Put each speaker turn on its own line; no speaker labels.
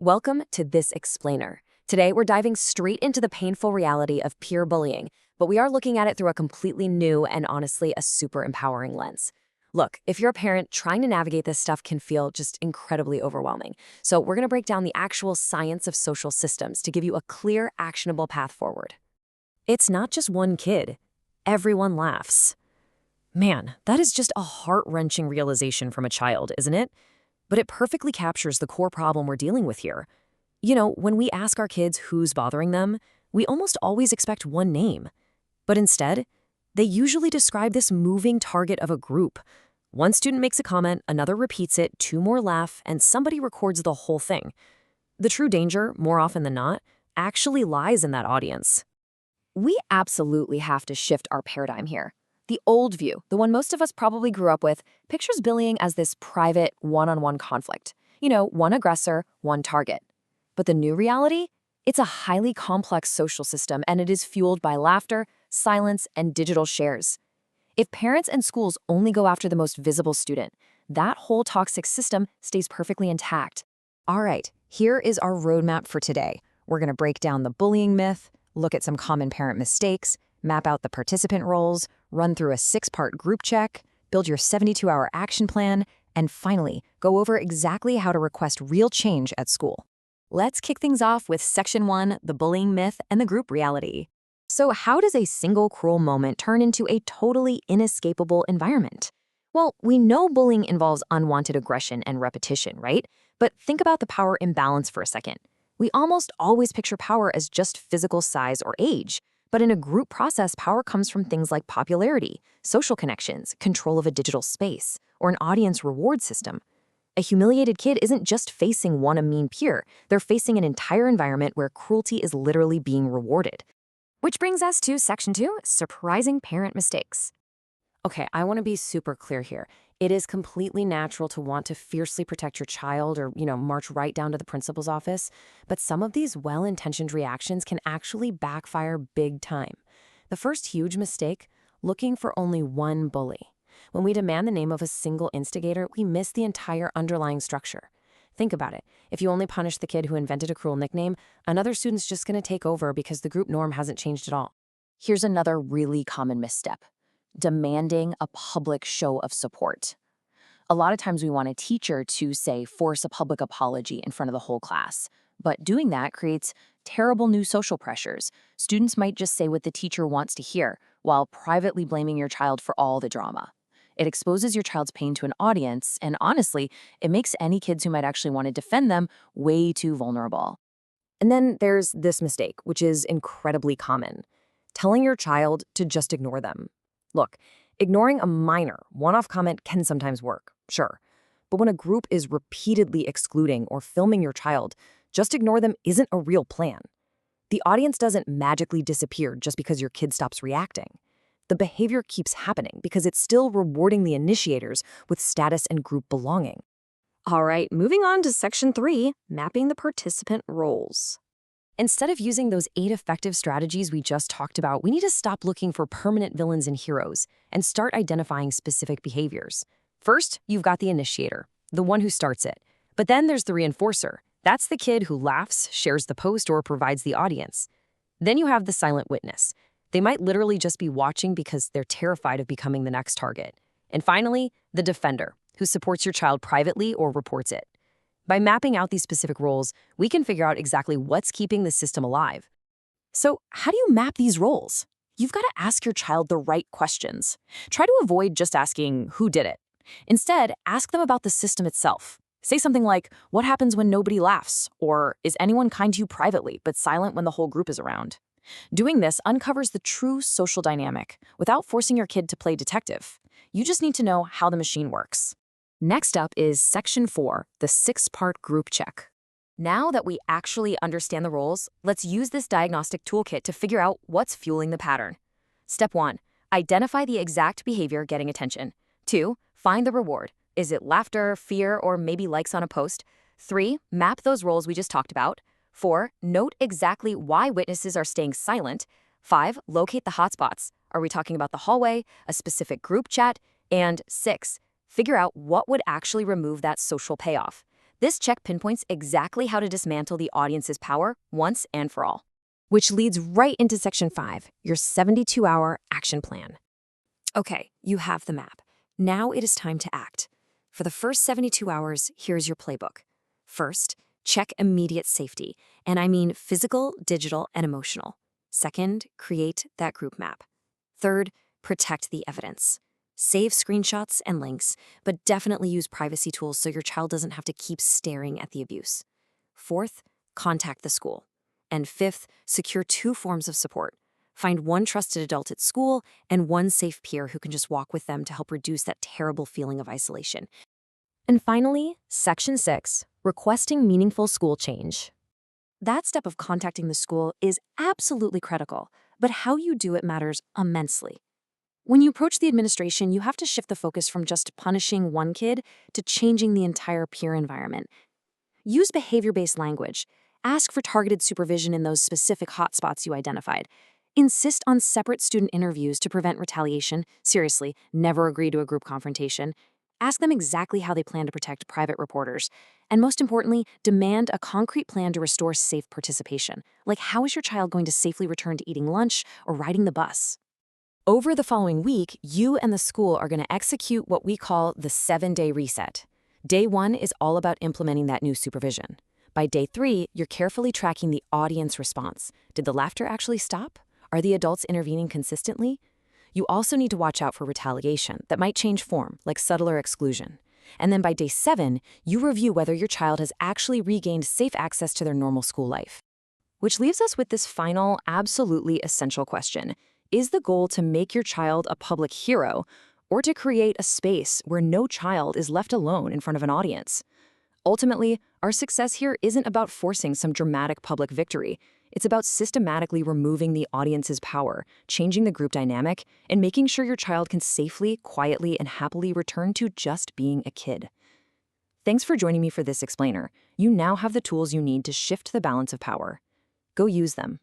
Welcome to This Explainer. Today, we're diving straight into the painful reality of peer bullying, but we are looking at it through a completely new and honestly a super empowering lens. Look, if you're a parent, trying to navigate this stuff can feel just incredibly overwhelming. So we're going to break down the actual science of social systems to give you a clear, actionable path forward. It's not just one kid. Everyone laughs. Man, that is just a heart-wrenching realization from a child, isn't it? But it perfectly captures the core problem we're dealing with here. You know, when we ask our kids who's bothering them, we almost always expect one name. But instead, they usually describe this moving target of a group. One student makes a comment, another repeats it, two more laugh, and somebody records the whole thing. The true danger, more often than not, actually lies in that audience.
We absolutely have to shift our paradigm here. The old view, the one most of us probably grew up with, pictures bullying as this private, one-on-one conflict. You know, one aggressor, one target. But the new reality? It's a highly complex social system, and it is fueled by laughter, silence, and digital shares. If parents and schools only go after the most visible student, that whole toxic system stays perfectly intact.
All right, here is our roadmap for today. We're going to break down the bullying myth, look at some common parent mistakes, map out the participant roles, run through a 6-part group check, build your 72-hour action plan, and finally, go over exactly how to request real change at school. Let's kick things off with Section 1, the bullying myth and the group reality. So how does a single cruel moment turn into a totally inescapable environment? Well, we know bullying involves unwanted aggression and repetition, right? But think about the power imbalance for a second. We almost always picture power as just physical size or age. But in a group process, power comes from things like popularity, social connections, control of a digital space, or an audience reward system. A humiliated kid isn't just facing one mean peer, they're facing an entire environment where cruelty is literally being rewarded. Which brings us to Section 2, surprising parent mistakes.
Okay, I want to be super clear here. It is completely natural to want to fiercely protect your child or, march right down to the principal's office. But some of these well-intentioned reactions can actually backfire big time. The first huge mistake, looking for only one bully. When we demand the name of a single instigator, we miss the entire underlying structure. Think about it. If you only punish the kid who invented a cruel nickname, another student's just going to take over because the group norm hasn't changed at all.
Here's another really common misstep. Demanding a public show of support. A lot of times we want a teacher to, say, force a public apology in front of the whole class. But doing that creates terrible new social pressures. Students might just say what the teacher wants to hear, while privately blaming your child for all the drama. It exposes your child's pain to an audience, and honestly, it makes any kids who might actually want to defend them way too vulnerable.
And then there's this mistake, which is incredibly common. Telling your child to just ignore them. Look, ignoring a minor, one-off comment can sometimes work, sure. But when a group is repeatedly excluding or filming your child, just ignore them isn't a real plan. The audience doesn't magically disappear just because your kid stops reacting. The behavior keeps happening because it's still rewarding the initiators with status and group belonging. All right, moving on to Section 3, mapping the participant roles. Instead of using those 8 effective strategies we just talked about, we need to stop looking for permanent villains and heroes and start identifying specific behaviors. First, you've got the initiator, the one who starts it. But then there's the reinforcer. That's the kid who laughs, shares the post, or provides the audience. Then you have the silent witness. They might literally just be watching because they're terrified of becoming the next target. And finally, the defender, who supports your child privately or reports it. By mapping out these specific roles, we can figure out exactly what's keeping the system alive. So how do you map these roles? You've got to ask your child the right questions. Try to avoid just asking, who did it? Instead, ask them about the system itself. Say something like, what happens when nobody laughs? Or, is anyone kind to you privately, but silent when the whole group is around? Doing this uncovers the true social dynamic without forcing your kid to play detective. You just need to know how the machine works. Next up is Section 4, the 6-part group check. Now that we actually understand the roles, let's use this diagnostic toolkit to figure out what's fueling the pattern. Step 1, identify the exact behavior getting attention. 2, find the reward. Is it laughter, fear, or maybe likes on a post? 3, map those roles we just talked about. 4, note exactly why witnesses are staying silent. 5, locate the hotspots. Are we talking about the hallway, a specific group chat? And 6, figure out what would actually remove that social payoff. This check pinpoints exactly how to dismantle the audience's power once and for all.
Which leads right into Section 5, your 72-hour action plan.
Okay, you have the map. Now it is time to act. For the first 72 hours, here's your playbook. First, check immediate safety, and I mean physical, digital, and emotional. Second, create that group map. Third, protect the evidence. Save screenshots and links, but definitely use privacy tools so your child doesn't have to keep staring at the abuse. Fourth, contact the school. And fifth, secure 2 forms of support. Find one trusted adult at school and one safe peer who can just walk with them to help reduce that terrible feeling of isolation.
And finally, Section 6, requesting meaningful school change.
That step of contacting the school is absolutely critical, but how you do it matters immensely. When you approach the administration, you have to shift the focus from just punishing one kid to changing the entire peer environment. Use behavior-based language. Ask for targeted supervision in those specific hotspots you identified. Insist on separate student interviews to prevent retaliation. Seriously, never agree to a group confrontation. Ask them exactly how they plan to protect private reporters. And most importantly, demand a concrete plan to restore safe participation. Like, how is your child going to safely return to eating lunch or riding the bus?
Over the following week, you and the school are going to execute what we call the 7-day reset. Day 1 is all about implementing that new supervision. By day 3, you're carefully tracking the audience response. Did the laughter actually stop? Are the adults intervening consistently? You also need to watch out for retaliation that might change form, like subtler exclusion. And then by day 7, you review whether your child has actually regained safe access to their normal school life.
Which leaves us with this final, absolutely essential question. Is the goal to make your child a public hero, or to create a space where no child is left alone in front of an audience? Ultimately, our success here isn't about forcing some dramatic public victory. It's about systematically removing the audience's power, changing the group dynamic, and making sure your child can safely, quietly, and happily return to just being a kid. Thanks for joining me for this explainer. You now have the tools you need to shift the balance of power. Go use them.